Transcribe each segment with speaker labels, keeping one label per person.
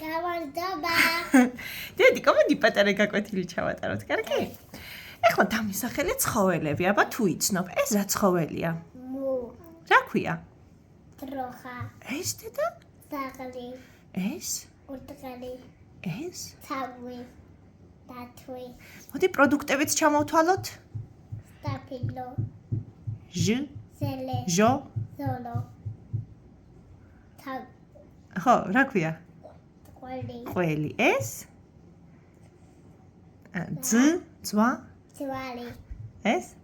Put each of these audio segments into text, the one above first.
Speaker 1: გამარჯობა.
Speaker 2: დედი, კომედი პატარა გაკვეთილი ჩავატაროთ, კარგი? ეხლა დამისახელე ცხოველები, აბა თუ იცნობ, ეს რა ცხოველია? რა ქვია?
Speaker 1: დროხა.
Speaker 2: ეს დედა?
Speaker 1: ძაღლი.
Speaker 2: ეს?
Speaker 1: ურტყელი.
Speaker 2: ეს?
Speaker 1: თავი. დათვი.
Speaker 2: მოდი პროდუქტებიც ჩამოვთვალოთ.
Speaker 1: სტაფილო.
Speaker 2: ჟ,
Speaker 1: ზელე.
Speaker 2: ჟო.
Speaker 1: ზოლო. თავი.
Speaker 2: ხო, რა ქვია?
Speaker 1: ყველი.
Speaker 2: ყველი. ეს? ძ, ძვა.
Speaker 1: ძვალი.
Speaker 2: ეს?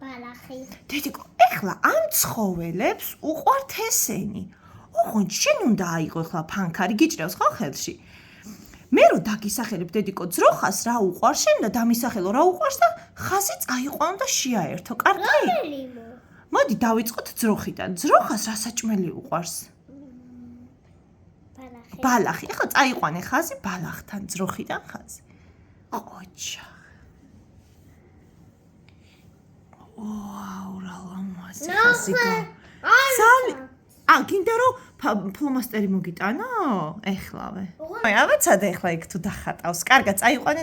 Speaker 1: ბალახი.
Speaker 2: დედიკო, ეხლა ამ ცხოველებს უყვართ ესენი. ოღონდ შენ უნდა აიღო ეხლა ფანქარი გიჭრავს ხო ხელში? მე რო დაგისახელებ დედიკო ძროხას რა უყვარს, შენ და დამისახელო რა უყვარს და ხაზი წაიყვანო და შეაერთო, კარგი?
Speaker 1: რომელიმო?
Speaker 2: მოდი დავიწყოთ ძროხიდან. ძროხას რა საჭმელი უყვარს?
Speaker 1: ბალახი.
Speaker 2: ბალახი. ეხლა წაიყვანე ხაზი ბალახთან, ძროხიდან ხაზი. ყოჩა. ვაუ, რა ლამაზი ხაზი გა. ზალი. გინდა რომ ფლომასტერი მოგიტანო? ეხლავე. აი, ავეცადე ეხლა იქ თუ დახატავს. კარგად, წაიყვანე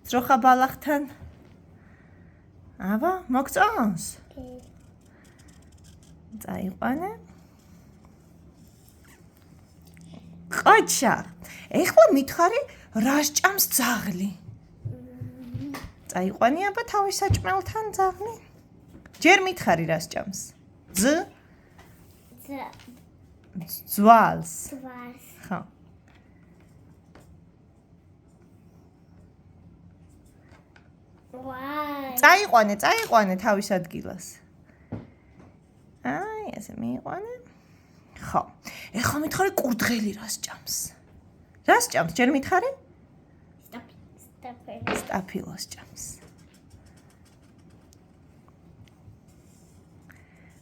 Speaker 2: ძროხა ბალახთან. აბა, მოგწონს? წაიყვანე. ყოჩა. ეხლა მითხარი რა სჭამს ძაღლი? წაიყვანი აბა თავის საჭმელთან ძაღლი. ჯერ მითხარი რა სჭამს? ძვალს.
Speaker 1: ძვალს.
Speaker 2: ხო.
Speaker 1: ვაი.
Speaker 2: წაიყვანე თავის ადგილას. აი, ესე მიიყვანე. ხო. ეხლა მითხარი კურდღელი რა სჭამს? რა სჭამს? ჯერ მითხარი? სტაფილოს სჭამს.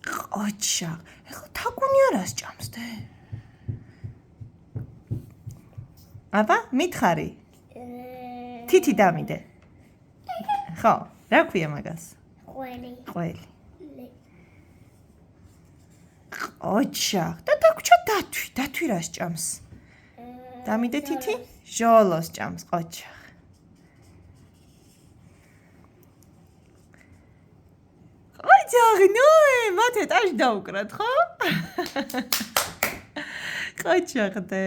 Speaker 2: ყოჩა, ეხლა თაგუნია რა სჭამს დე? აბა, მითხარი. თითი დამიდე. ხო, რა ქვია მაგას?
Speaker 1: ყველი.
Speaker 2: ყველი. ყოჩა, და დაგვრჩა დათვი რა სჭამს? დამიდე თითი? ჟოლოს სჭამს, ყოჩა. ჯაღნოე, მათ ეტაჟი დაუკრათ, ხო? ყოჩახდე.